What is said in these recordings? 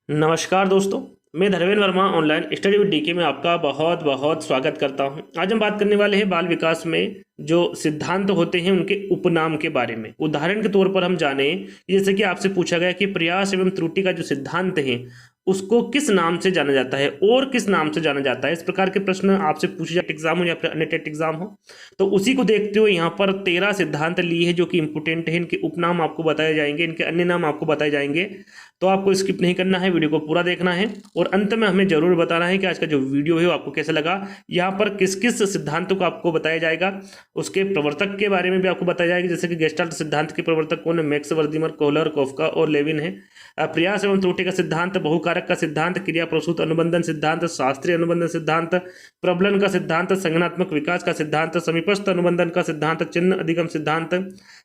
नमस्कार दोस्तों, मैं Dharmendra Verma online study with DK में आपका बहुत बहुत स्वागत करता हूं। आज हम बात करने वाले हैं बाल विकास में जो सिद्धांत होते हैं उनके उपनाम के बारे में। उदाहरण के तौर पर हम जाने, जैसे कि आपसे पूछा गया कि प्रयास एवं त्रुटि का जो सिद्धांत है उसको किस नाम से जाना जाता है और किस नाम से जाना जाता है। इस प्रकार के प्रश्न आपसे पूछे जाए एग्जाम हो या फिर अन्य टेट एग्जाम हो, तो उसी को देखते हुए यहाँ पर 13 सिद्धांत लिए हैं जो कि इंपोर्टेंट है। इनके उपनाम आपको बताए जाएंगे, इनके अन्य नाम आपको बताए जाएंगे। तो आपको स्किप नहीं करना है, वीडियो को पूरा देखना है और अंत में हमें जरूर बताना है कि आज का जो वीडियो है वो आपको कैसा लगा। यहाँ पर किस किस सिद्धांतों को आपको बताया जाएगा, उसके प्रवर्तक के बारे में भी आपको बताया जाएगा। जैसे कि गेस्टाल्ट सिद्धांत के प्रवर्तक कौन है? मैक्स वर्दीमर, कोहलर, कोफका और लेविन है। प्रयास एवं त्रुटि का सिद्धांत, बहुकारक का सिद्धांत, क्रिया प्रसूत अनुबंधन सिद्धांत, शास्त्रीय अनुबंधन सिद्धांत, प्रबलन का सिद्धांत, संगठनात्मक विकास का सिद्धांत, समीपस्थ अनुबंधन का सिद्धांत, चिन्ह अधिगम सिद्धांत,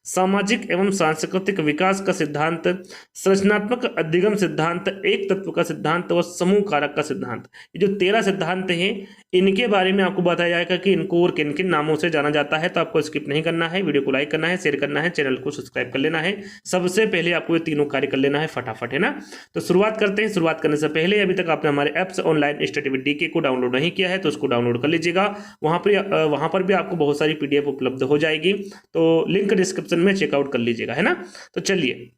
सामाजिक एवं सांस्कृतिक विकास का सिद्धांत, संरचनात्मक अधिगम सिद्धांत, एक तत्व का सिद्धांत और समूह कारक का सिद्धांत। ये जो 13 सिद्धांत हैं इनके बारे में आपको बताया जाएगा कि इनको और किन किन नामों से जाना जाता है। तो आपको स्किप नहीं करना है, वीडियो को लाइक करना है, शेयर करना है, चैनल को सब्सक्राइब कर लेना है। सबसे पहले आपको ये तीनों कार्य कर लेना है फटाफट, है ना। तो शुरुआत करते हैं। शुरुआत करने से पहले अभी तक आपने हमारे apps online study with DK को डाउनलोड नहीं किया है तो उसको डाउनलोड कर लीजिएगा। वहां पर भी आपको बहुत सारी पीडीएफ उपलब्ध हो जाएगी, तो लिंक डिस्क्रिप्शन में चेकआउट कर लीजिएगा, है ना। तो चलिए,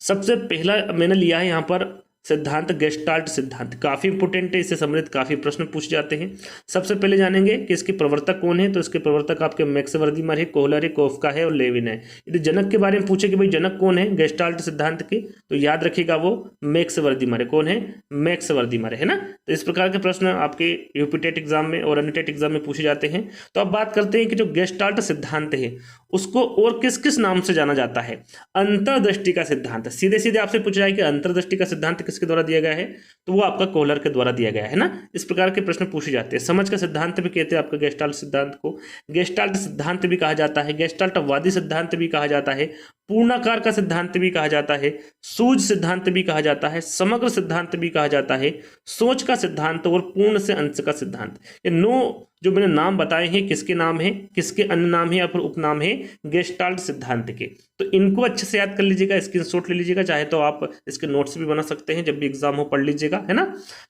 सबसे पहला मैंने लिया है यहाँ पर सिद्धांत गेस्टाल्ट सिद्धांत। काफी इंपोर्टेंट है, इससे संबंधित काफी प्रश्न पूछ जाते हैं। सबसे पहले जानेंगे कि इसके प्रवर्तक कौन है। तो इसके प्रवर्तक आपके मैक्स वर्दीमर है, कोहलर है, कोफका है और लेविन है। यदि जनक के बारे में पूछे कि भाई जनक कौन है गेस्टाल्ट सिद्धांत के, तो याद रखिएगा वो मैक्स वर्दीमर है। कौन है? मैक्स वर्दीमर है ना। तो इस प्रकार के प्रश्न आपके यूपी टेट एग्जाम में और अन्य टेट एग्जाम में पूछे जाते हैं। तो अब बात करते हैं कि जो गेस्टाल्ट सिद्धांत है उसको और किस किस नाम से जाना जाता है। अंतर्दृष्टि का सिद्धांत, सीधे सीधे आपसे पूछा जाए कि अंतर्दृष्टि का सिद्धांत किसके द्वारा दिया गया है, तो वो आपका कोहलर के द्वारा दिया गया है ना। इस प्रकार के प्रश्न पूछे जाते हैं। समझ का सिद्धांत भी कहते हैं आपका गेस्टाल्ट सिद्धांत को। गेस्टाल्ट सिद्धांत भी कहा जाता है, गेस्टाल्टवादी सिद्धांत भी कहा जाता है, पूर्णाकार का सिद्धांत भी कहा जाता है, सूझ सिद्धांत भी कहा जाता है, समग्र सिद्धांत भी कहा जाता है, सोच का सिद्धांत और पूर्ण से अंश का सिद्धांत। ये 9 जो मैंने नाम बताए हैं किसके नाम है, किसके अन्य नाम है या फिर उपनाम है गेस्टाल्ट सिद्धांत के। तो इनको अच्छे से याद कर लीजिएगा, स्क्रीनशॉट ले लीजिएगा, चाहे तो आप इसके नोट्स भी बना सकते हैं, जब भी एग्जाम हो पढ़ लीजिएगा, है ना।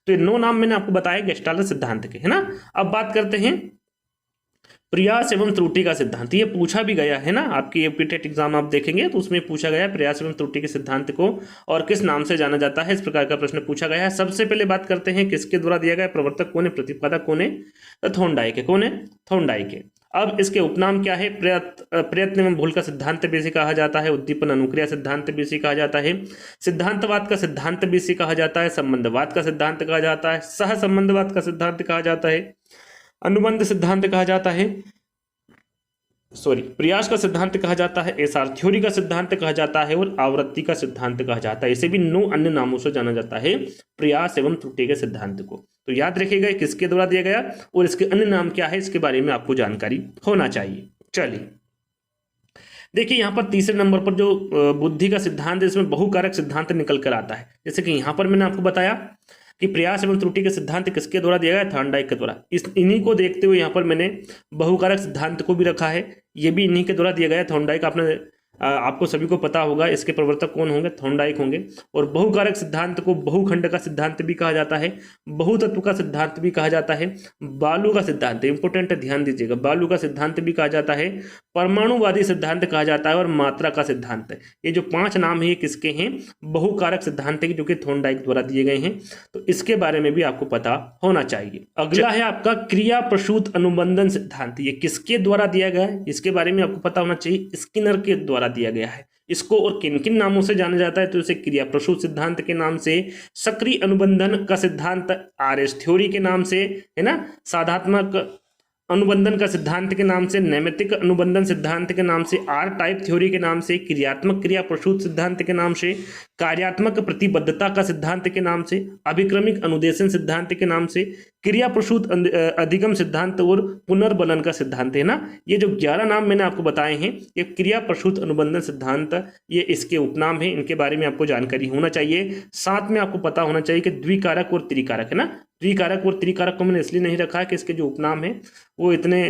तो ये 9 नाम मैंने आपको बताए गेस्टाल्ट सिद्धांत के, है ना। अब बात करते हैं प्रयास एवं त्रुटि का सिद्धांत। ये पूछा भी गया है ना, आपकी यूपी टेट एग्जाम आप देखेंगे तो उसमें पूछा गया है प्रयास एवं त्रुटि के सिद्धांत को और किस नाम से जाना जाता है, इस प्रकार का प्रश्न पूछा गया है। सबसे पहले बात करते हैं किसके द्वारा दिया गया, प्रवर्तक कौन है, प्रतिपादक कौन है, थॉर्नडाइक है। कौन है? थॉर्नडाइक है। अब इसके उपनाम क्या है? प्रयत्न एवं भूल का सिद्धांत भी इसे कहा जाता है, उद्दीपन अनुक्रिया सिद्धांत भी इसे कहा जाता है, सिद्धांतवाद का सिद्धांत भी इसे कहा जाता है, संबंधवाद का सिद्धांत कहा जाता है, सह संबंधवाद का सिद्धांत कहा जाता है, अनुबंध सिद्धांत कहा जाता है, प्रयास का सिद्धांत कहा जाता है, एसआर थ्योरी का सिद्धांत कहा जाता है और आवृत्ति का सिद्धांत कहा जाता है। इसे भी 9 अन्य नामों से जाना जाता है प्रयास एवं त्रुटि के सिद्धांत को। तो याद रखिएगा किसके द्वारा दिया गया और इसके अन्य नाम क्या है, इसके बारे में आपको जानकारी होना चाहिए। चलिए देखिए, यहाँ पर तीसरे नंबर पर जो बुद्धि का सिद्धांत है इसमें बहुकारक सिद्धांत निकल कर आता है। जैसे कि यहाँ पर मैंने आपको बताया कि प्रयास एवं त्रुटि के सिद्धांत किसके द्वारा दिया गया, थॉर्नडाइक के द्वारा। इन्हीं को देखते हुए यहाँ पर मैंने बहुकारक सिद्धांत को भी रखा है, ये भी इन्हीं के द्वारा दिया गया है। थॉर्नडाइक आपको सभी को पता होगा, इसके प्रवर्तक कौन होंगे, थॉर्नडाइक होंगे। और बहुकारक सिद्धांत को बहुखंड का सिद्धांत भी कहा जाता है, बहुतत्व का सिद्धांत भी कहा जाता है, बालू का सिद्धांत, इंपोर्टेंट है ध्यान दीजिएगा, बालू का सिद्धांत भी कहा जाता है, परमाणुवादी सिद्धांत कहा जाता है और मात्रा का सिद्धांत है। ये जो 5 नाम है ये किसके हैं, बहुकारक सिद्धांत के, जो कि थॉर्नडाइक द्वारा दिए गए हैं। तो इसके बारे में भी आपको पता होना चाहिए। अगला है आपका क्रिया प्रसूत अनुबंधन सिद्धांत। ये किसके द्वारा दिया गया है, इसके बारे में आपको पता होना चाहिए। स्किनर के द्वारा दिया गया है। इसको और किन किन नामों से जाना जाता है, तो इसे क्रिया प्रसूत सिद्धांत के नाम से, सक्रिय अनुबंधन का सिद्धांत आरएस थ्योरी के नाम से, है ना, साधात्मक अनुबंधन का सिद्धांत के नाम से, नैमित्तिक अनुबंधन सिद्धांत के नाम से, आर टाइप थ्योरी के नाम से, क्रियात्मक क्रिया प्रसूत सिद्धांत के नाम से, कार्यात्मक प्रतिबद्धता का सिद्धांत के नाम से, अभिक्रमिक अनुदेशन सिद्धांत के नाम से, क्रिया प्रसूत अधिगम सिद्धांत और पुनर्बलन का सिद्धांत, है ना। ये जो 11 नाम मैंने आपको बताए हैं ये क्रिया प्रसूत अनुबंधन सिद्धांत, ये इसके उपनाम है। इनके बारे में आपको जानकारी होना चाहिए। साथ में आपको पता होना चाहिए कि द्विकारक और त्रिकारक, है ना। द्विकारक और त्रिकारक को मैंने इसलिए नहीं रखा है कि इसके जो उपनाम है वो इतने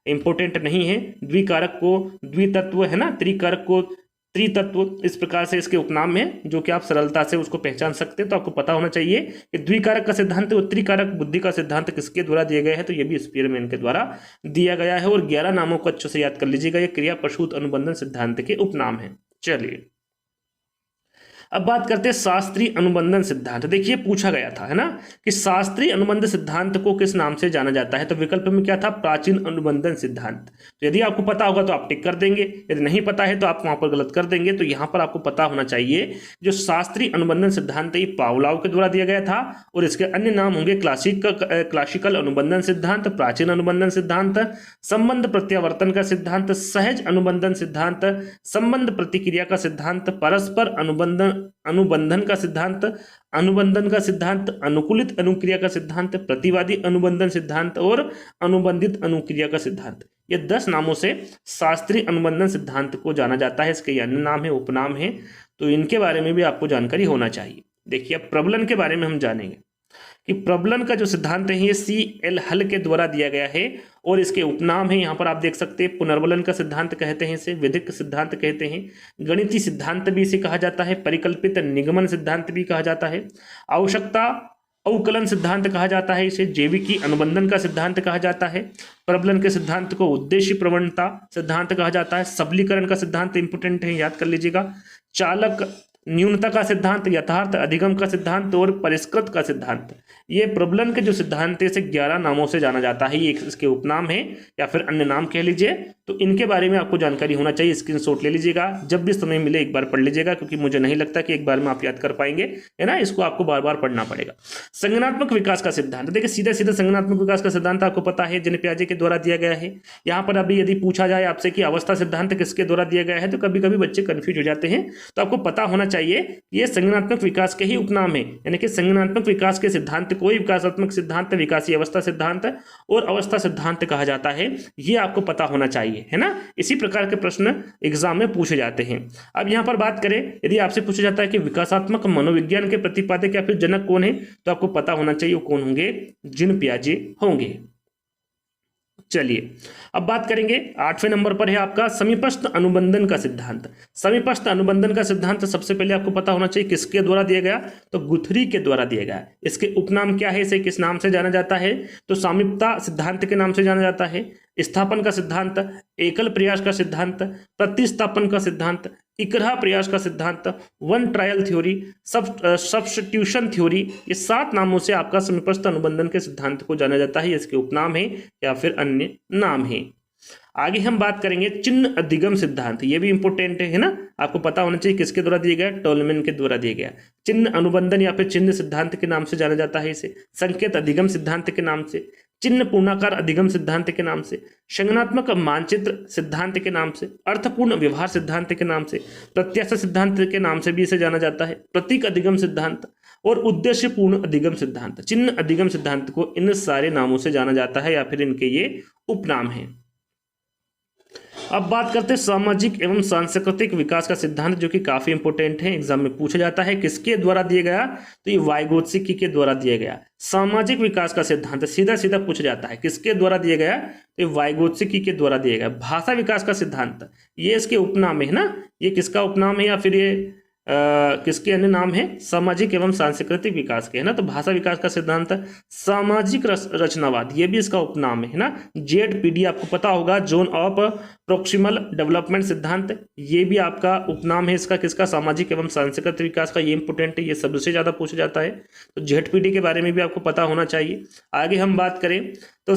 इंपॉर्टेंट नहीं है। द्विकारक को द्वितत्व, है ना, त्रिकारक को त्रितत्व, इस प्रकार से इसके उपनाम है जो कि आप सरलता से उसको पहचान सकते हैं। तो आपको पता होना चाहिए कि द्विकारक का सिद्धांत और त्रिकारक बुद्धि का सिद्धांत किसके द्वारा दिया गया है, तो ये भी स्पीयरमैन के द्वारा दिया गया है। और 11 नामों को अच्छे से याद कर लीजिएगा, ये क्रिया प्रसूत अनुबंधन सिद्धांत के उपनाम है। चलिए अब बात करते हैं शास्त्रीय अनुबंधन सिद्धांत। देखिए पूछा गया था, है ना, कि शास्त्रीय अनुबंध सिद्धांत को किस नाम से जाना जाता है, तो विकल्प में क्या था, प्राचीन अनुबंधन सिद्धांत। तो यदि आपको पता होगा तो आप टिक कर देंगे, यदि नहीं पता है तो आप वहां पर गलत कर देंगे। तो यहां पर आपको पता होना चाहिए जो शास्त्रीय अनुबंधन सिद्धांत है ये पावलोव के द्वारा दिया गया था, और इसके अन्य नाम होंगे क्लासिकल अनुबंधन सिद्धांत, प्राचीन अनुबंधन सिद्धांत, संबंध प्रत्यावर्तन का सिद्धांत, सहज अनुबंधन सिद्धांत, संबंध प्रतिक्रिया का सिद्धांत, परस्पर अनुबंधन का सिद्धांत, अनुबंधन का सिद्धांत, अनुकूलित अनुक्रिया का सिद्धांत, प्रतिवादी अनुबंधन सिद्धांत और अनुबंधित अनुक्रिया का सिद्धांत। ये 10 नामों से शास्त्रीय अनुबंधन सिद्धांत को जाना जाता है। इसके अन्य नाम है, उपनाम है, तो इनके बारे में भी आपको जानकारी होना चाहिए। देखिए अब प्रबलन के बारे में हम जानेंगे कि प्रबलन का जो सिद्धांत है ये CL हल के द्वारा दिया गया है, और इसके उपनाम है यहाँ पर आप देख सकते हैं, पुनर्बलन का सिद्धांत कहते हैं इसे, विधिक सिद्धांत कहते हैं, गणितीय सिद्धांत भी इसे कहा जाता है, परिकल्पित निगमन सिद्धांत भी कहा जाता है, आवश्यकता अवकलन सिद्धांत कहा जाता है इसे, जैविकी अनुबंधन का सिद्धांत कहा जाता है, प्रबलन के सिद्धांत को उद्देश्य प्रवणता सिद्धांत कहा जाता है, सबलीकरण का सिद्धांत इंपोर्टेंट है, याद कर लीजिएगा, चालक न्यूनता का सिद्धांत, यथार्थ अधिगम का सिद्धांत और परिष्कृत का सिद्धांत। ये प्रबलन के जो सिद्धांत है इसे 11 नामों से जाना जाता है। ये इसके उपनाम है या फिर अन्य नाम कह लीजिए। तो इनके बारे में आपको जानकारी होना चाहिए, स्क्रीनशॉट ले लीजिएगा, जब भी समय मिले एक बार पढ़ लीजिएगा, क्योंकि मुझे नहीं लगता कि एक बार में आप याद कर पाएंगे, है ना, इसको आपको बार बार पढ़ना पड़ेगा। संज्ञानात्मक विकास का सिद्धांत, देखिए सीधा सीधा संज्ञानात्मक विकास का सिद्धांत आपको पता है, जिन पियाजे के द्वारा दिया गया है। यहाँ पर अभी यदि पूछा जाए आपसे कि अवस्था सिद्धांत किसके द्वारा दिया गया है, तो कभी कभी बच्चे कंफ्यूज हो जाते हैं। तो आपको पता होना चाहिए ये संज्ञानात्मक विकास के ही उपनाम है, यानी कि संज्ञानात्मक विकास के सिद्धांत को विकासात्मक सिद्धांत, विकासीय अवस्था सिद्धांत और अवस्था सिद्धांत कहा जाता है। ये आपको पता होना चाहिए, है ना। इसी प्रकार के प्रश्न एग्जाम में पूछे जाते हैं। अब यहाँ पर बात करें, यदि आपसे पूछा जाता है कि विकासात्मक मनोविज्ञान के प्रतिपादक या फिर जनक कौन है, तो आपको पता होना चाहिए वो कौन होंगे, जीन पियाजे होंगे। चलिए अब बात करेंगे 8वें नंबर पर है आपका समीपस्थ अनुबंधन का सिद्धांत। समीपस्थ अनुबंधन का सिद्धांत सबसे पहले आपको पता होना चाहिए किसके द्वारा दिया गया, तो गुथरी के द्वारा दिया गया। इसके उपनाम क्या है, इसे किस नाम से जाना जाता है, तो सामीप्यता सिद्धांत के नाम से जाना जाता है, स्थापन का सिद्धांत, एकल प्रयास का सिद्धांत, प्रतिस्थापन का सिद्धांत, इकराह प्रयास का सिद्धांत, one trial theory, substitution theory. ये 7 नामों से आपका समीपस्थ अनुबंधन के सिद्धांत को जाना जाता है। इसके उपनाम है या फिर अन्य नाम है। आगे हम बात करेंगे चिन्ह अधिगम सिद्धांत, ये भी इंपोर्टेंट है ना, आपको पता होना चाहिए किसके द्वारा दिया गया, टोलमैन के द्वारा दिया गया। चिन्ह अनुबंधन या फिर चिन्ह सिद्धांत के नाम से जाना जाता है इसे, संकेत अधिगम सिद्धांत के नाम से, चिन्ह पूर्णाकार अधिगम सिद्धांत के नाम से, संज्ञानात्मक मानचित्र सिद्धांत के नाम से, अर्थपूर्ण व्यवहार सिद्धांत के नाम से, प्रत्याशा सिद्धांत के नाम से भी इसे जाना जाता है, प्रतीक अधिगम सिद्धांत और उद्देश्यपूर्ण अधिगम सिद्धांत। चिन्ह अधिगम सिद्धांत को इन सारे नामों से जाना जाता है या फिर इनके ये उपनाम हैं। अब बात करते हैं सामाजिक एवं सांस्कृतिक विकास का सिद्धांत, जो कि काफी इंपोर्टेंट है, एग्जाम में पूछा जाता है। किसके द्वारा दिया गया, तो ये वाइगोत्स्की के द्वारा दिया गया। सामाजिक विकास का सिद्धांत सीधा सीधा पूछा जाता है, किसके द्वारा दिया गया, तो ये वाइगोत्स्की के द्वारा दिया गया। भाषा विकास का सिद्धांत, ये इसके उपनाम है ना, ये किसका उपनाम है या फिर ये किसके अन्य नाम है, सामाजिक एवं सांस्कृतिक विकास के, है ना। तो भाषा विकास का सिद्धांत, सामाजिक रचनावाद, ये भी इसका उपनाम है ना। ZPD आपको पता होगा, जोन ऑफ प्रोक्सिमल डेवलपमेंट सिद्धांत, ये भी आपका उपनाम है इसका, किसका, सामाजिक एवं सांस्कृतिक विकास का। ये इंपोर्टेंट है, ये सबसे ज्यादा पूछा जाता है। तो ZPD के बारे में भी आपको पता होना चाहिए। आगे हम बात करें तो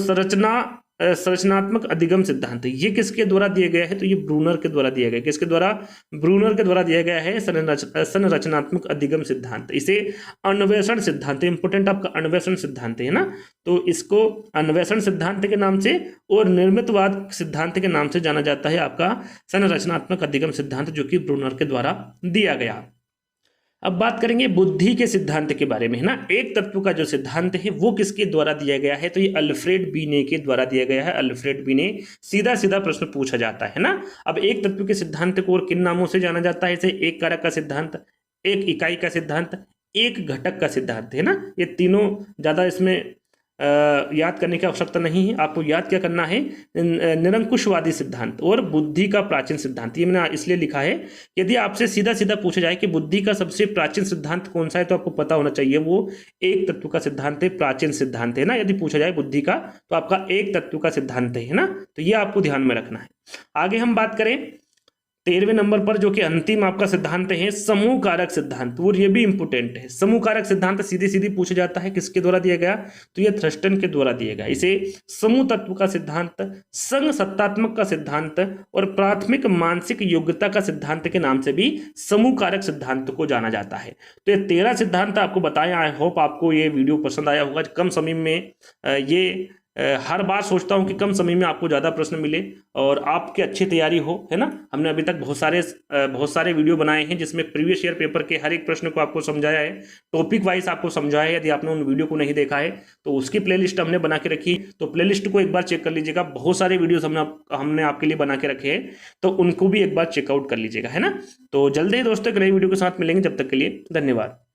संरचनात्मक अधिगम सिद्धांत, ये किसके द्वारा दिया गया है, तो ये ब्रूनर के द्वारा दिया गया। किसके द्वारा, ब्रूनर के द्वारा दिया गया है संरचनात्मक अधिगम सिद्धांत। इसे अन्वेषण सिद्धांत, इंपोर्टेंट आपका अन्वेषण सिद्धांत है ना, तो इसको अन्वेषण सिद्धांत के नाम से और निर्मितवाद सिद्धांत के नाम से जाना जाता है आपका संरचनात्मक अधिगम सिद्धांत, जो कि ब्रूनर के द्वारा दिया गया। अब बात करेंगे बुद्धि के सिद्धांत के बारे में, है ना। एक तत्व का जो सिद्धांत है वो किसके द्वारा दिया गया है, तो ये अल्फ्रेड बीने के द्वारा दिया गया है। अल्फ्रेड बीने, सीधा सीधा प्रश्न पूछा जाता है ना। अब एक तत्व के सिद्धांत को और किन नामों से जाना जाता है, इसे एक कारक का सिद्धांत, एक इकाई का सिद्धांत, एक घटक का सिद्धांत, है ना। ये तीनों ज्यादा इसमें याद करने की आवश्यकता नहीं है। आपको याद क्या करना है, निरंकुशवादी सिद्धांत और बुद्धि का प्राचीन सिद्धांत। ये मैंने इसलिए लिखा है, यदि आपसे सीधा सीधा पूछा जाए कि बुद्धि का सबसे प्राचीन सिद्धांत कौन सा है, तो आपको पता होना चाहिए वो एक तत्व का सिद्धांत है, प्राचीन सिद्धांत है ना। यदि पूछा जाए बुद्धि का, तो आपका एक तत्व का सिद्धांत है ना। तो ये आपको ध्यान में रखना है। आगे हम बात करें 13वें नंबर पर, जो कि अंतिम आपका सिद्धांत है, समूह कारक सिद्धांत। और ये भी इंपोर्टेंट है। समूह कारक सिद्धांत सीधी सीधी पूछा जाता है, किसके द्वारा दिया गया, तो ये थ्रस्टन के द्वारा दिया गया। इसे समूह तत्व का सिद्धांत, संघ सत्तात्मक का सिद्धांत और प्राथमिक मानसिक योग्यता का सिद्धांत के नाम से भी समूह कारक सिद्धांत को जाना जाता है। तो ये 13 सिद्धांत आपको बताया। आई होप आपको ये वीडियो पसंद आया होगा। कम समय में ये हर बार सोचता हूं कि कम समय में आपको ज़्यादा प्रश्न मिले और आपकी अच्छी तैयारी हो, है ना। हमने अभी तक बहुत सारे वीडियो बनाए हैं जिसमें प्रीवियस ईयर पेपर के हर एक प्रश्न को आपको समझाया है, टॉपिक वाइज आपको समझाया है। यदि आपने उन वीडियो को नहीं देखा है तो उसकी प्लेलिस्ट हमने बना के रखी, तो प्लेलिस्ट को एक बार चेक कर लीजिएगा। बहुत सारे वीडियोज हमने आपके लिए बना के रखे हैं, तो उनको भी एक बार चेकआउट कर लीजिएगा, है ना। तो जल्दी ही दोस्तों एक नई वीडियो के साथ मिलेंगे। जब तक के लिए धन्यवाद।